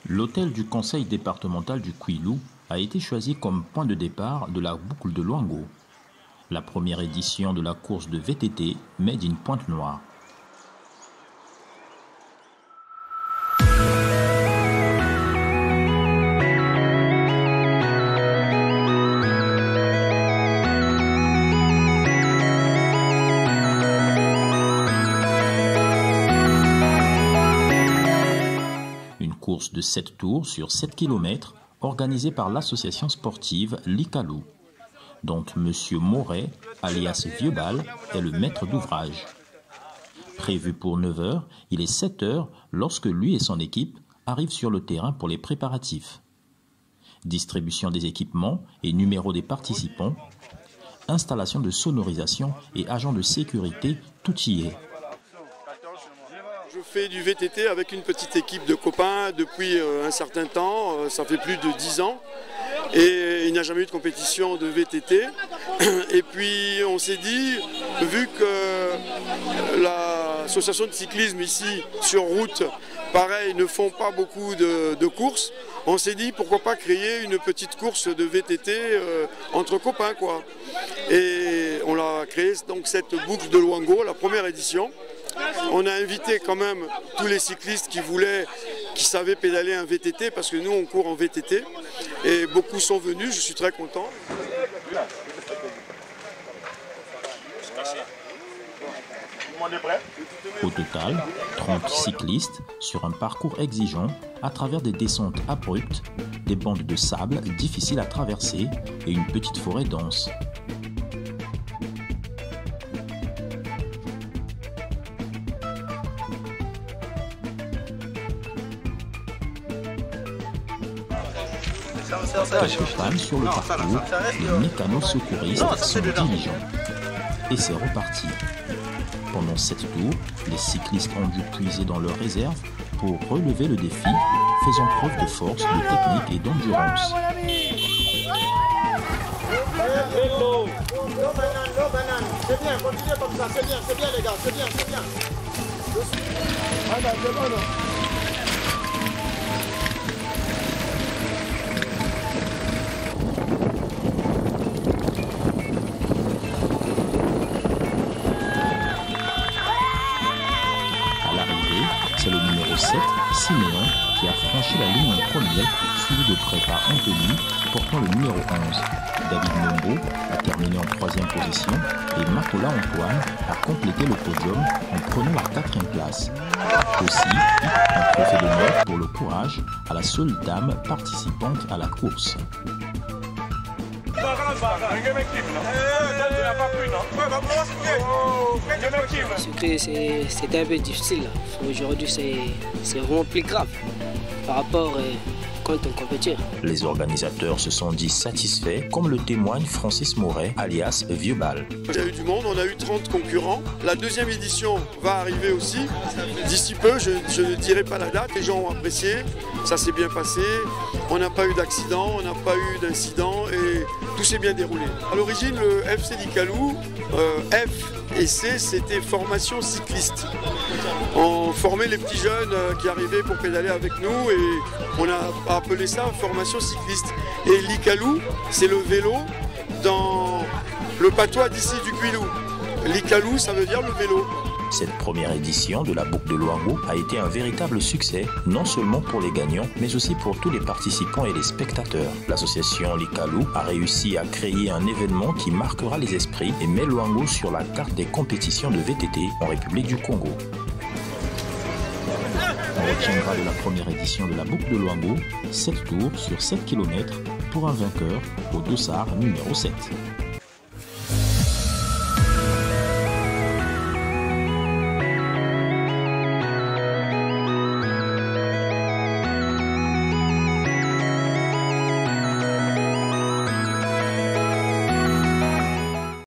L'hôtel du conseil départemental du Kouilou a été choisi comme point de départ de la boucle de Luango, la première édition de la course de VTT Made in Pointe-Noire. Course de 7 tours sur 7 km organisée par l'association sportive Likalou, dont M. Moret, alias Vieux-Bal, est le maître d'ouvrage. Prévu pour 9 h, il est 7 h lorsque lui et son équipe arrivent sur le terrain pour les préparatifs. Distribution des équipements et numéros des participants, installation de sonorisation et agents de sécurité, tout y est. Je fais du VTT avec une petite équipe de copains depuis un certain temps, ça fait plus de 10 ans et il n'y a jamais eu de compétition de VTT. Et puis on s'est dit, vu que l'association de cyclisme ici sur route, pareil, ne font pas beaucoup de courses, on s'est dit pourquoi pas créer une petite course de VTT entre copains quoi. Et on a créé donc cette boucle de Luango, la première édition. On a invité quand même tous les cyclistes qui savaient pédaler un VTT parce que nous on court en VTT et beaucoup sont venus, je suis très content. Au total, 30 cyclistes sur un parcours exigeant à travers des descentes abruptes, des bandes de sable difficiles à traverser et une petite forêt dense. Quelques pannes sur le parcours, les mécanos secouristes sont diligents. Et c'est reparti. Pendant 7 tours, les cyclistes ont dû puiser dans leurs réserves pour relever le défi, faisant preuve de force, de technique et d'endurance. C'est bien, continuez comme ça, c'est bien les gars, c'est bien. C'est le numéro 7, Siméon, qui a franchi la ligne en premier, suivi de près par Anthony, portant le numéro 11. David Mombo a terminé en 3e position et Makola Antoine a complété le podium en prenant la 4e place. Aussi, un trophée d'honneur pour le courage à la seule dame participante à la course. Sucré, c'était un peu difficile. Aujourd'hui, c'est vraiment plus grave par rapport quand on compétit. Les organisateurs se sont dit satisfaits, comme le témoigne Francis Moret, alias Vieux-Bal. Il y a eu du monde, on a eu 30 concurrents. La 2e édition va arriver aussi. D'ici peu, je ne dirai pas la date, les gens ont apprécié, ça s'est bien passé. On n'a pas eu d'accident, on n'a pas eu d'incident et tout s'est bien déroulé. À l'origine, le FC Likalou, F et C, c'était formation cycliste. On formait les petits jeunes qui arrivaient pour pédaler avec nous et on a appelé ça formation cycliste. Et Likalou, c'est le vélo dans le patois d'ici du Kouilou. Likalou, ça veut dire le vélo. Cette première édition de la boucle de Luango a été un véritable succès, non seulement pour les gagnants, mais aussi pour tous les participants et les spectateurs. L'association Likalou a réussi à créer un événement qui marquera les esprits et met Luango sur la carte des compétitions de VTT en République du Congo. On retiendra de la première édition de la boucle de Luango 7 tours sur 7 km pour un vainqueur au dossard numéro 7.